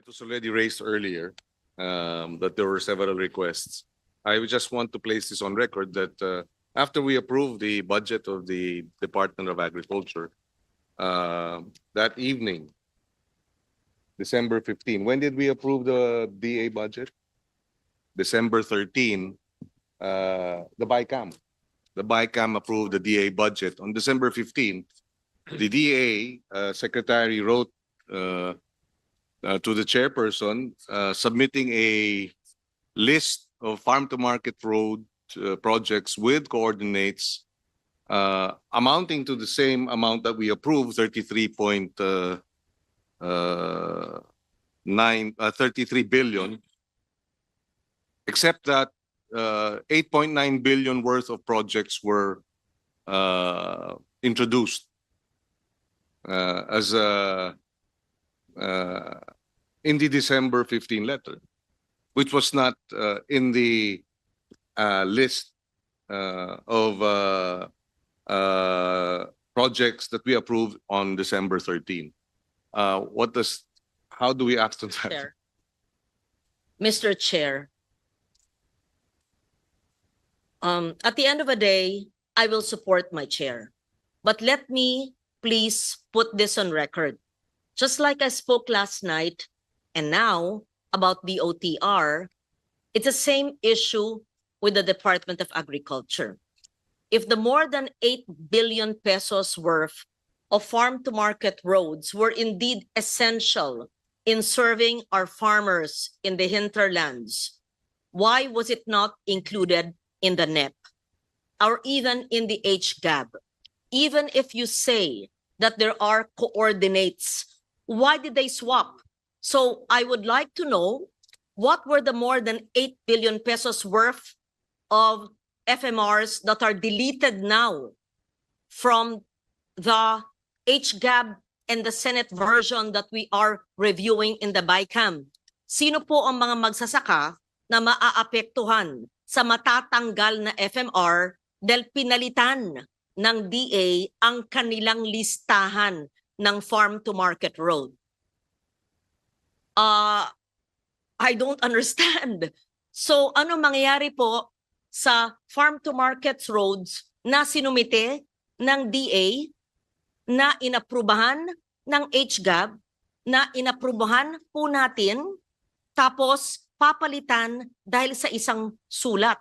it was already raised earlier that there were several requests. I would just want to place this on record that after we approved the budget of the Department of Agriculture, that evening, December 15, when did we approve the DA budget? December 13, the Bicam. The Bicam approved the DA budget. On December 15, the DA secretary wrote to the chairperson submitting a list of farm-to-market road projects with coordinates amounting to the same amount that we approved, 33 billion, except that 8.9 billion worth of projects were introduced as in the December 15 letter, which was not in the list of projects that we approved on December 13. How do we act on that? Chair. Mr. Chair, at the end of the day, I will support my chair. But let me please put this on record. Just like I spoke last night and now about the OTR, it's the same issue with the Department of Agriculture. If the more than 8 billion pesos worth of farm-to-market roads were indeed essential in serving our farmers in the hinterlands, why was it not included in the NEP or even in the HGAB? Even if you say that there are coordinates, why did they swap? So I would like to know what were the more than 8 billion pesos worth of FMRs that are deleted now from the HGAB and the Senate version that we are reviewing in the Bicam. Sino po ang mga magsasaka na maaapektuhan sa matatanggal na FMR dahil pinalitan ng DA ang kanilang listahan ng farm-to-market road? I don't understand. So ano mangyayari po sa farm-to-market roads na sinumite ng DA, na inaprubahan ng HGAB, na inaprubahan po natin, tapos papalitan dahil sa isang sulat?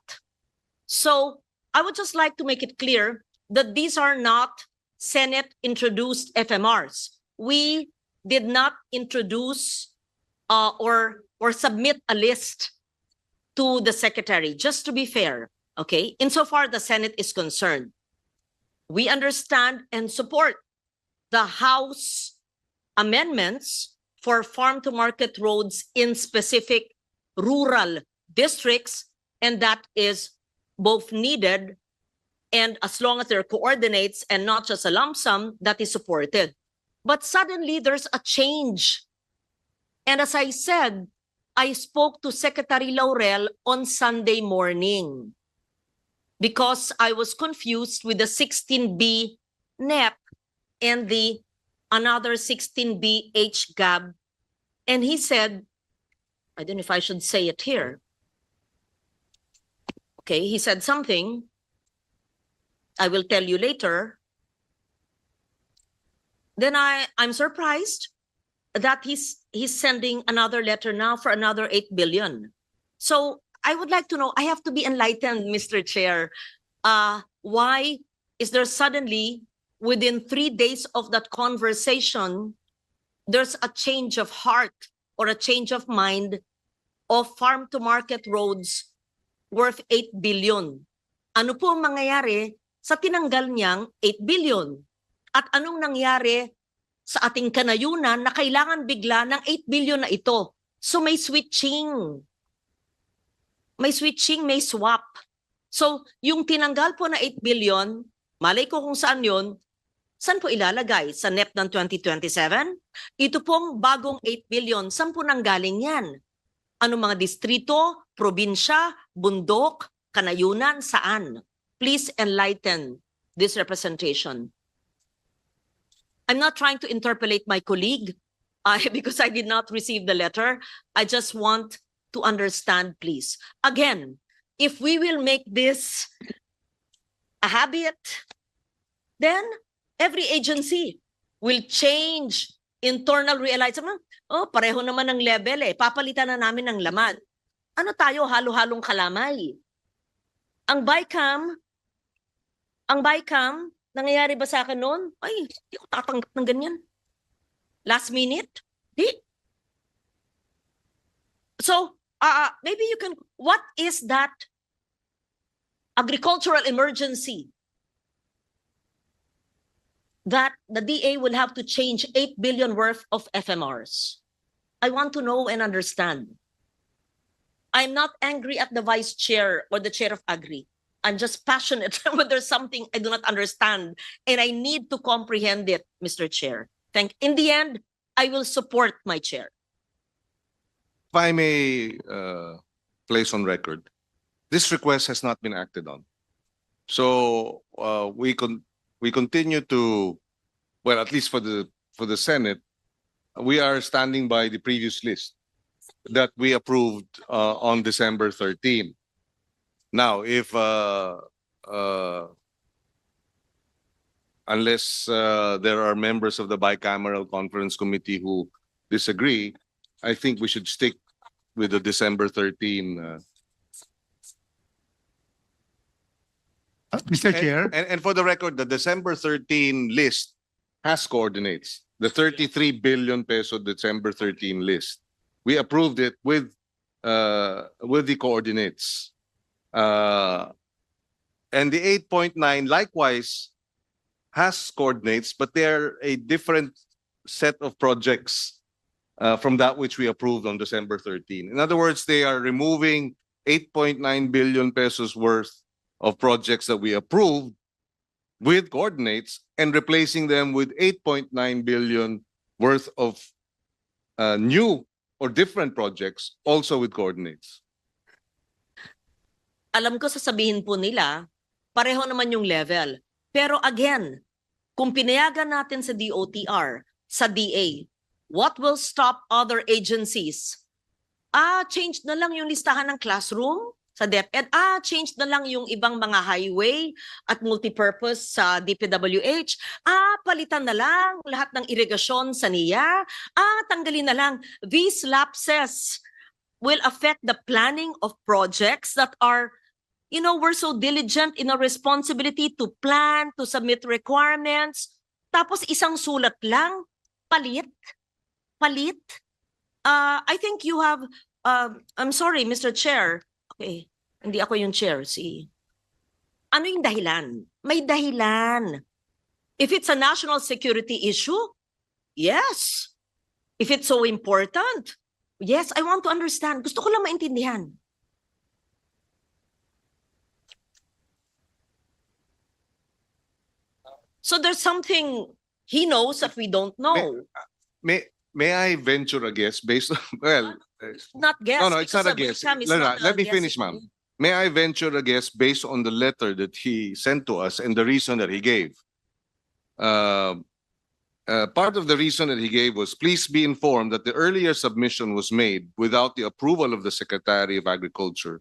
So I would just like to make it clear that these are not Senate-introduced FMRs. We did not introduce or submit a list to the secretary, just to be fair, okay? Insofar the Senate is concerned, we understand and support the House amendments for farm-to-market roads in specific rural districts, and that is both needed, and as long as there are coordinates and not just a lump sum, that is supported. But suddenly there's a change. And as I said, I spoke to Secretary Laurel on Sunday morning because I was confused with the 16B NEP and the another 16B HGAB. And he said, I don't know if I should say it here. Okay, he said something. I will tell you later. Then I'm surprised that he's sending another letter now for another 8 billion. So I would like to know, I have to be enlightened, Mr. Chair. Why is there suddenly, within 3 days of that conversation, there's a change of heart or a change of mind of farm-to-market roads worth 8 billion? Ano po ang mangyayari sa tinanggal niyang 8 billion? At anong nangyari sa ating kanayunan na kailangan bigla ng 8 billion na ito? So may switching. May switching, may swap. So yung tinanggal po na 8 billion, malay ko kung saan yun, saan po ilalagay? Sa NEP ng 2027? Ito pong bagong 8 billion, saan po nanggaling yan? Anong mga distrito, probinsya, bundok, kanayunan, saan? Please enlighten this representation. I'm not trying to interpolate my colleague, because I did not receive the letter, I just want to understand, please. Again, if we will make this a habit, then every agency will change internal realize. Oh, pareho naman ng level eh. Papalitan na namin ng laman. Ano tayo, halo-halong kalamay? Ang Bicam, nangyayari ba sa akin noon? Ay, hindi ko tatanggap ng ganyan. Last minute? Di. So, maybe you can, what is that agricultural emergency that the DA will have to change 8 billion worth of FMRs? I want to know and understand. I'm not angry at the vice chair or the chair of Agri. I'm just passionate when there's something I do not understand and I need to comprehend it, Mr. Chair. In the end, I will support my chair. If I may place on record, this request has not been acted on. So we continue to, well, at least for the Senate, we are standing by the previous list that we approved on December 13. Now, if unless there are members of the bicameral conference committee who disagree, I think we should stick with the December 13. Mr. Chair, And for the record, the December 13 list has coordinates. The 33 billion peso December 13 list. We approved it with the coordinates. And the 8.9 likewise has coordinates, but they're a different set of projects from that which we approved on December 13. In other words, they are removing 8.9 billion pesos worth of projects that we approved with coordinates and replacing them with 8.9 billion worth of new or different projects also with coordinates. Alam ko sasabihin po nila, pareho naman yung level. Pero again, kung pinayagan natin sa DOTR, sa DA, what will stop other agencies? Change na lang yung listahan ng classroom sa DepEd. Change na lang yung ibang mga highway at multipurpose sa DPWH. Palitan na lang lahat ng irigasyon sa NIA. Tanggalin na lang. These lapses will affect the planning of projects that are, we're so diligent in our responsibility to plan, to submit requirements. Tapos isang sulat lang, palit. I think you have, I'm sorry, Mr. Chair. Okay, hindi ako yung chair. Ano yung dahilan? May dahilan. If it's a national security issue, yes. If it's so important, yes, I want to understand. Gusto ko lang maintindihan. So there's something he knows that we don't know. May I venture a guess based on, well, Not guess. no, it's not a guess. Let me finish, ma'am. May I venture a guess based on the letter that he sent to us and the reason that he gave? Part of the reason that he gave was, please be informed that the earlier submission was made without the approval of the Secretary of Agriculture,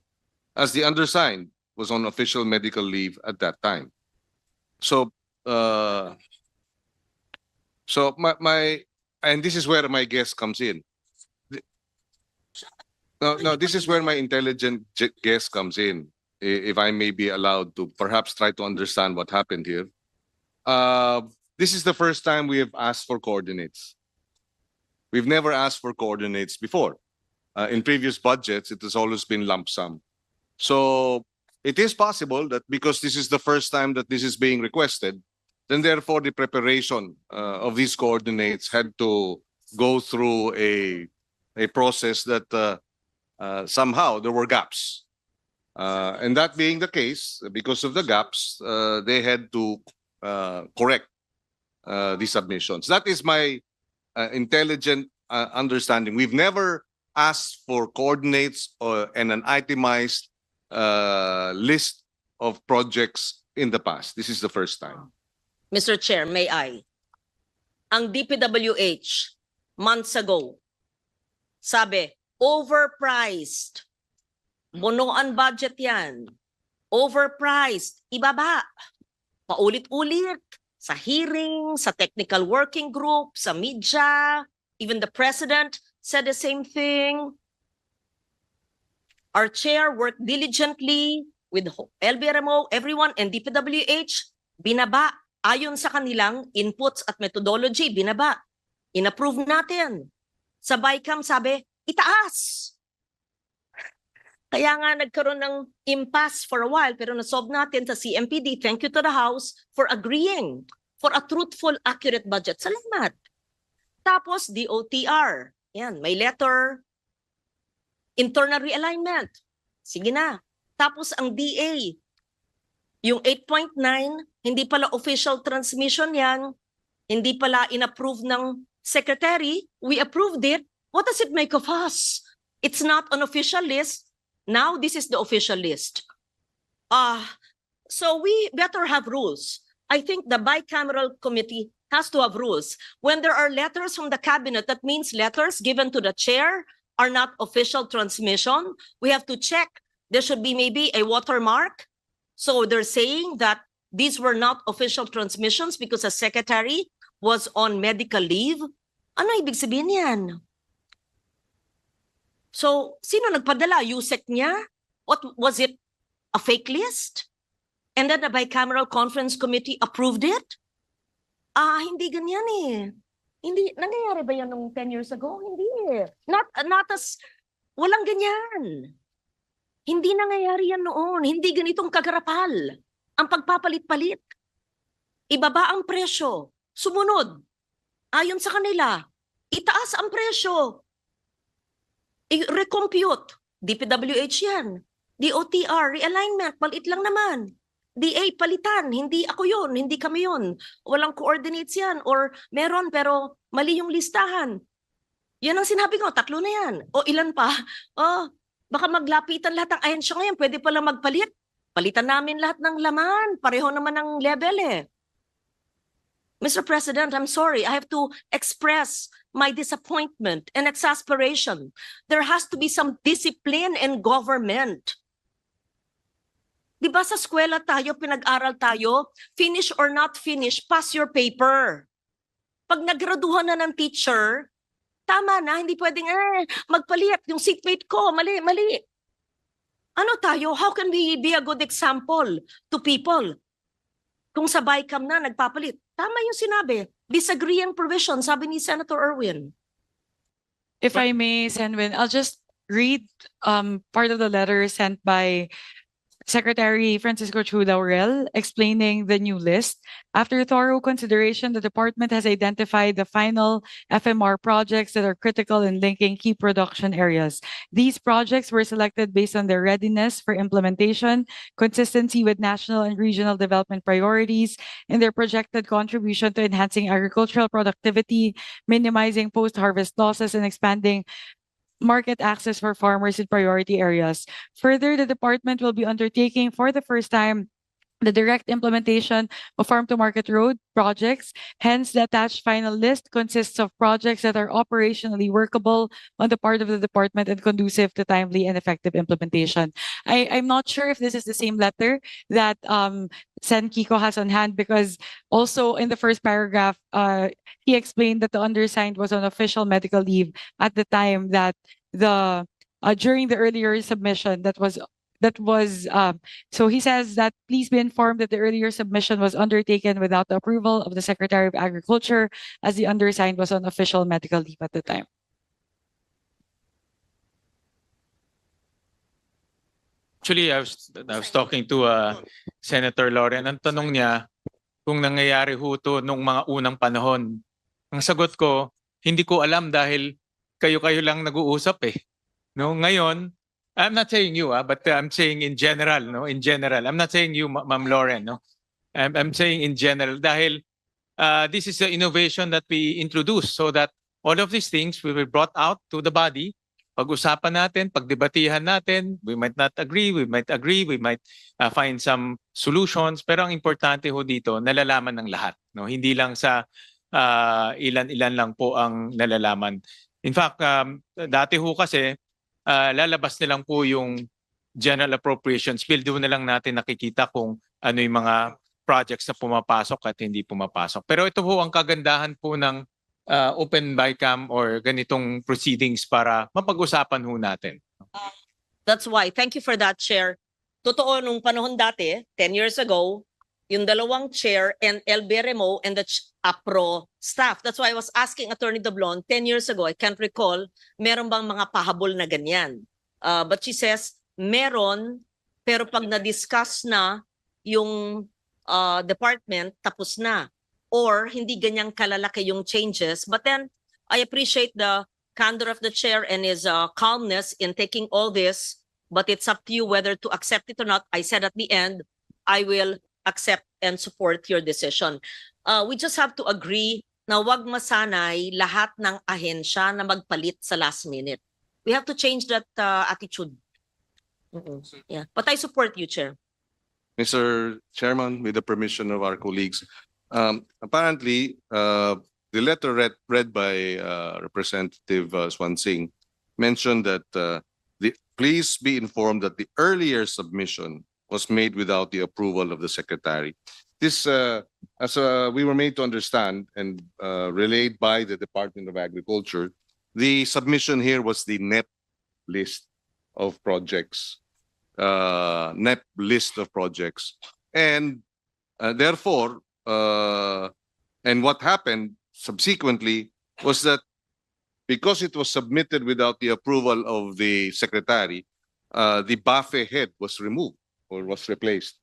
as the undersigned was on official medical leave at that time. So, and this is where my guess comes in. No, this is where my intelligent guess comes in, if I may be allowed to perhaps try to understand what happened here. This is the first time we have asked for coordinates. We've never asked for coordinates before. In previous budgets, it has always been lump sum. So it is possible that because this is the first time that this is being requested, then therefore the preparation of these coordinates had to go through a process that somehow there were gaps. And that being the case, because of the gaps, they had to correct the submissions. That is my intelligent understanding. We've never asked for coordinates and an itemized list of projects in the past. This is the first time. Mr. Chair, may I? Ang DPWH, months ago. Sabi, overpriced. Bunuan budget yan. Overpriced. Ibaba. Paulit-ulit. Sa hearing, sa technical working group, sa media, even the president said the same thing. Our chair worked diligently with LBRMO, everyone, and DPWH, binaba. Ayon sa kanilang inputs at methodology, binaba. Inapprove natin. Sa Bicam, sabi, itaas. Kaya nga nagkaroon ng impasse for a while, pero nasolve natin sa CMPD. Thank you to the House for agreeing for a truthful, accurate budget. Salamat. Tapos, DOTR. Yan, may letter. Internal realignment. Sige na. Tapos ang DA, yung 8.9, hindi pala official transmission yan. Hindi pala inapprove ng secretary. We approved it. What does it make of us? It's not an official list. Now this is the official list. So we better have rules. I think the bicameral committee has to have rules. When there are letters from the cabinet, that means letters given to the chair are not official transmission. We have to check. There should be maybe a watermark. So they're saying that these were not official transmissions because the secretary was on medical leave. Ano ibig sabihin yan? So, sino nagpadala? USEC niya? What was it? A fake list? And then the bicameral conference committee approved it? Hindi ganyan eh. Hindi, nangyayari ba yan nung 10 years ago? Hindi. Not as, walang ganyan. Hindi nangyayari yan noon. Hindi ganitong kagarapal. Ang pagpapalit-palit. Ibaba ang presyo. Sumunod. Ayon sa kanila. Itaas ang presyo. I-recompute. DPWH yan. DOTR, realignment, palit lang naman. DA, palitan. Hindi ako yun. Hindi kami yun. Walang coordinates yan. Or meron pero mali yung listahan. Yan ang sinabi ko. 3 na yan. O ilan pa? Baka maglapitan lahat ng ahensya ngayon. Pwede pala magpalit. Palitan namin lahat ng laman. Pareho naman ang level eh. Mr. President, I'm sorry. I have to express my disappointment and exasperation. There has to be some discipline in government. Di ba sa eskwela tayo, pinag-aral tayo, finish or not finish, pass your paper. Pag nagraduhan na ng teacher, tama na, hindi pwedeng, magpalit, yung seatmate ko, mali. Ano tayo? How can we be a good example to people? Kung sa Bicam na, nagpapalit. Tama yung sinabi. Disagreeing provision, sabi ni Senator Erwin. If I may, Senwin, I'll just read part of the letter sent by Secretary Francisco Chu Laurel explaining the new list. After thorough consideration, the department has identified the final FMR projects that are critical in linking key production areas. These projects were selected based on their readiness for implementation, consistency with national and regional development priorities, and their projected contribution to enhancing agricultural productivity, minimizing post-harvest losses, and expanding market access for farmers in priority areas. Further, the department will be undertaking for the first time the direct implementation of farm-to-market road projects. Hence, the attached final list consists of projects that are operationally workable on the part of the department and conducive to timely and effective implementation. I'm not sure if this is the same letter that Sen Kiko has on hand, because also in the first paragraph, he explained that the undersigned was on official medical leave at the time that during the earlier submission so he says that please be informed that the earlier submission was undertaken without the approval of the Secretary of Agriculture, as the undersigned was on official medical leave at the time. Actually, I was talking to Senator Lauren. Ang tanong niya kung nangyayari ho to nung mga unang panahon. Ang sagot ko, hindi ko alam dahil kayo-kayo lang nag-uusap eh. No, ngayon, I'm not saying you, but I'm saying in general, no? In general. I'm not saying you, Ma'am Lauren, no? I'm saying in general dahil this is the innovation that we introduced so that all of these things will be brought out to the body. Pag-usapan natin, pagdebatihan natin, we might not agree, we might agree, we might find some solutions, pero ang importante ho dito, nalalaman ng lahat, no? Hindi lang sa ilan-ilan lang po ang nalalaman. In fact, dati ho kasi lalabas na lang po yung General Appropriations Bill, doon na lang natin nakikita kung ano yung mga projects na pumapasok at hindi pumapasok. Pero ito po ang kagandahan po ng open Bicam or ganitong proceedings para mapag-usapan ho natin. That's why. Thank you for that, Chair. Totoo, nung panahon dati, 10 years ago, yung dalawang chair and LB Remo and the APRO staff. That's why I was asking Attorney Dablon 10 years ago, I can't recall, meron bang mga pahabol na ganyan? But she says, meron, pero pag na-discuss na yung department, tapos na. Or hindi ganyang kalalaki yung changes. But then, I appreciate the candor of the chair and his calmness in taking all this, but it's up to you whether to accept it or not. I said at the end, I will accept and support your decision. We just have to agree na wag masanay lahat ng ahensya na magpalit sa last minute. We have to change that attitude. Yeah. But I support you, Chair. Mr. Chairman, with the permission of our colleagues, apparently, the letter read by Representative Swansing mentioned that please be informed that the earlier submission was made without the approval of the Secretary. This, as we were made to understand and relayed by the Department of Agriculture, the submission here was the net list of projects, and therefore, and what happened subsequently was that because it was submitted without the approval of the Secretary, the BAFE head was removed or was replaced.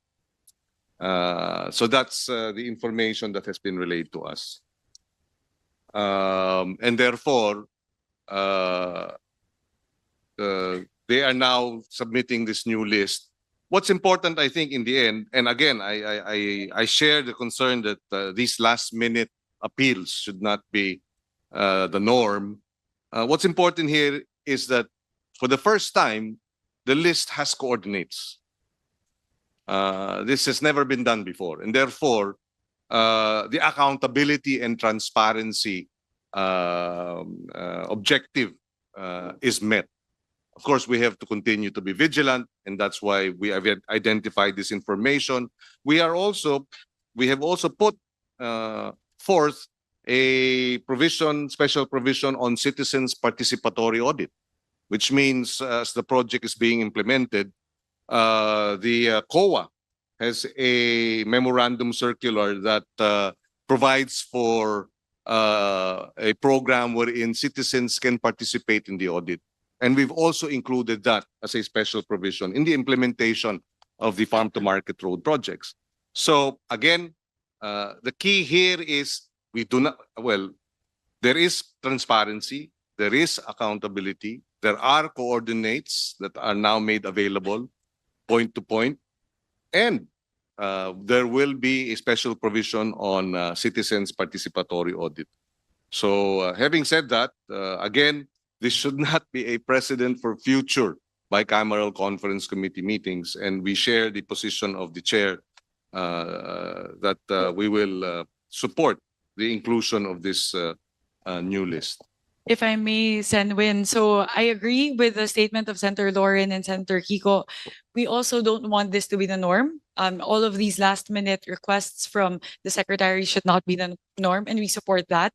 So that's the information that has been relayed to us. And therefore, they are now submitting this new list. What's important, I think, in the end, and again, I share the concern that these last-minute appeals should not be the norm. What's important here is that for the first time, the list has coordinates. This has never been done before, and therefore, the accountability and transparency objective is met. Of course, we have to continue to be vigilant, and that's why we have identified this information. We have also put forth a provision, special provision on citizens' participatory audit, which means as the project is being implemented, the COA has a memorandum circular that provides for a program wherein citizens can participate in the audit. And we've also included that as a special provision in the implementation of the farm-to-market road projects. So again, the key here is there is transparency, there is accountability, there are coordinates that are now made available point to point, and there will be a special provision on citizens' participatory audit. So having said that, again, this should not be a precedent for future bicameral conference committee meetings, and we share the position of the chair that we will support the inclusion of this new list. If I may, Senwin, so I agree with the statement of Senator Lauren and Senator Kiko. We also don't want this to be the norm. All of these last-minute requests from the Secretary should not be the norm, and we support that.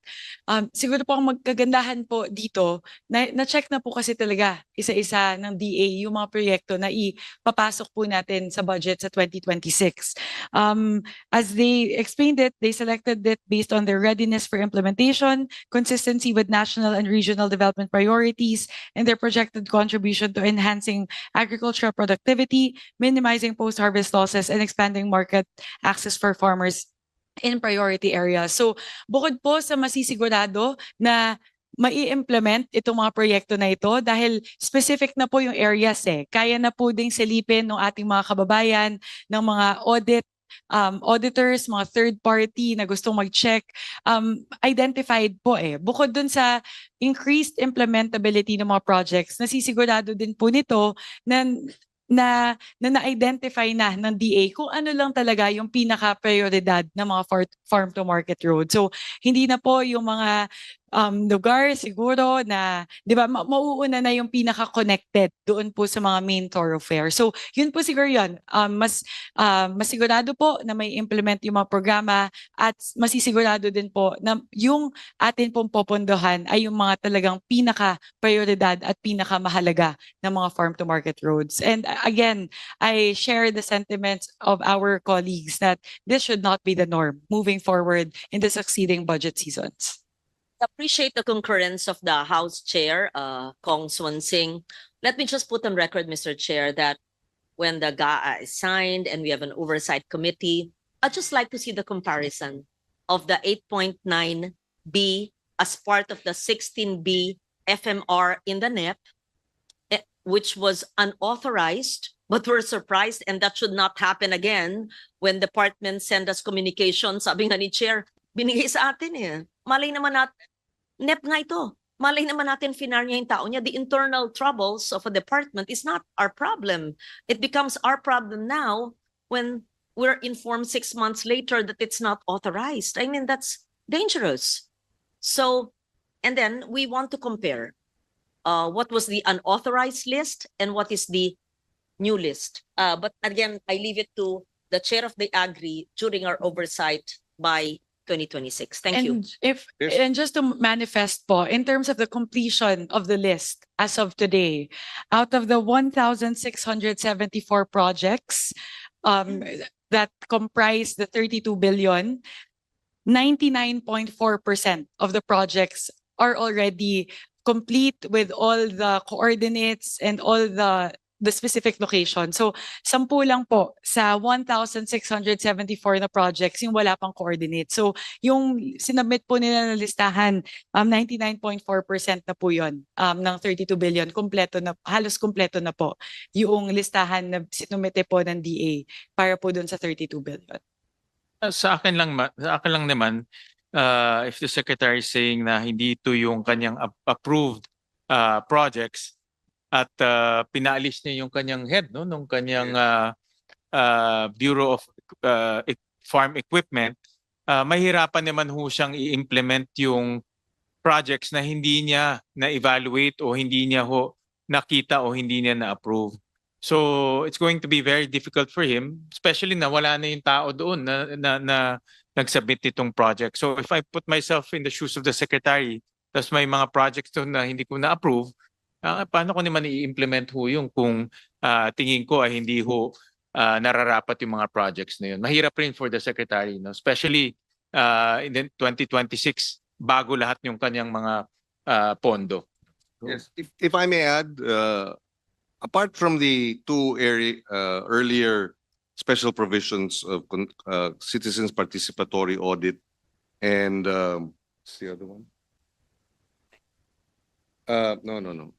Siguro po ang magkagandahan po dito, na-check na po kasi talaga isa-isa ng DA yung mga proyekto na ipapasok po natin sa budget sa 2026. As they explained it, they selected it based on their readiness for implementation, consistency with national and regional development priorities, and their projected contribution to enhancing agricultural productivity, minimizing post-harvest losses, and expanding market access for farmers in priority areas. So bukod po sa masisigurado na mai-implement itong mga proyekto na ito dahil specific na po yung areas kaya na po ding silipin ng ating mga kababayan, ng mga auditors, mga third party na gustong mag-check, identified po Bukod dun sa increased implementability ng mga projects, nasisigurado din po nito na na-identify na ng DA kung ano lang talaga yung pinaka-prioridad ng mga farm to market road. So hindi na po yung mga lugar siguro na, di ba, mauuna na yung pinaka-connected doon po sa mga main thoroughfare. So yun po siguro yun. Masigurado po na may implement yung mga programa at masisigurado din po na yung atin pong popondohan ay yung mga talagang pinaka-prioridad at pinaka-mahalaga ng mga farm to market roads. And again, I share the sentiments of our colleagues that this should not be the norm moving forward in the succeeding budget seasons. Appreciate the concurrence of the House Chair, Kong Swan Sing. Let me just put on record, Mr. Chair, that when the GAA is signed and we have an oversight committee, I'd just like to see the comparison of the 8.9B as part of the 16B FMR in the NEP, which was unauthorized, but we're surprised, and that should not happen again when departments send us communication. Sabi nga ni Chair, binigay sa atin eh. Malay naman natin, NEP nga ito. Malay naman natin finar niya yung tao niya. The internal troubles of a department is not our problem. It becomes our problem now when we're informed 6 months later that it's not authorized. I mean, that's dangerous. So, and then we want to compare what was the unauthorized list and what is the new list. But again, I leave it to the chair of the Agri during our oversight by 2026. Thank you. And just to manifest po, in terms of the completion of the list as of today, out of the 1,674 projects that comprise the 32 billion, 99.4% of the projects are already complete with all the coordinates and all the specific location. So, 10 lang po sa 1,674 na projects yung wala pang coordinate. So, yung sinubmit po nila na listahan, 99.4% na po yun ng 32 billion. Kompleto na, halos kompleto na po yung listahan na sinumite po ng DA para po dun sa 32 billion. Sa akin lang naman, if the secretary is saying na hindi ito yung kanyang approved projects, at pinaalis niya yung kanyang head nung kanyang Bureau of Farm Equipment, mahirapan naman ho siyang i-implement yung projects na hindi niya na-evaluate o hindi niya ho nakita o hindi niya na-approve. So it's going to be very difficult for him, especially na wala na yung tao doon na nag-submit itong project. So if I put myself in the shoes of the secretary, tapos may mga projects doon na hindi ko na-approve, paano ko naman i-implement ho yung kung tingin ko ay hindi ho nararapat yung mga projects na yun. Mahirap rin for the secretary, no? Especially in 2026, bago lahat yung kanyang mga pondo. Yes, if I may add, apart from the two earlier special provisions of citizens participatory audit and what's the other one? No.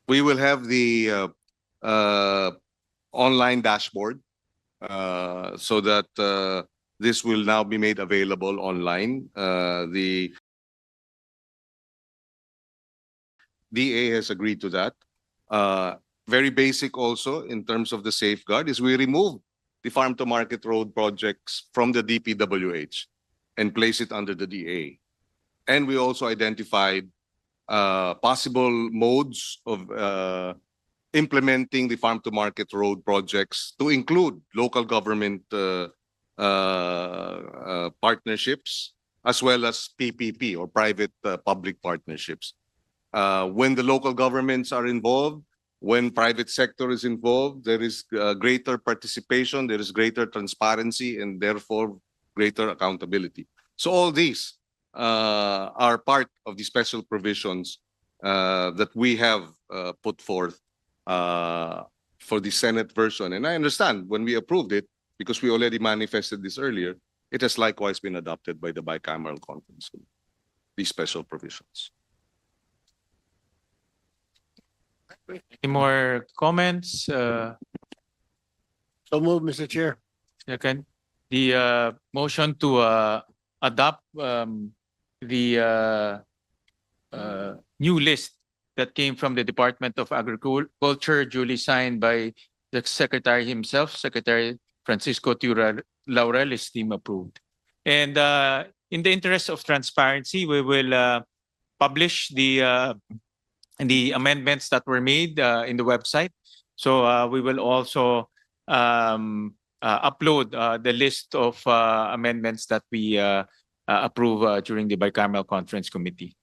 We will have the online dashboard so that this will now be made available online. The DA has agreed to that. Very basic also in terms of the safeguard is we remove the farm to market road projects from the DPWH and place it under the DA. And we also identified possible modes of implementing the farm to market road projects to include local government partnerships as well as PPP or private public partnerships. When the local governments are involved, when private sector is involved, there is greater participation, there is greater transparency, and therefore greater accountability. So all these are part of the special provisions that we have put forth for the Senate version. And I understand when we approved it, because we already manifested this earlier, it has likewise been adopted by the bicameral conference, these special provisions. Any more comments? So move, Mr. Chair. Second, the motion to adopt the new list that came from the Department of Agriculture, duly signed by the Secretary himself, Secretary Francisco Laurel, is team approved. And in the interest of transparency, we will publish the amendments that were made in the website. So we will also upload the list of amendments that we approve during the bicameral conference committee.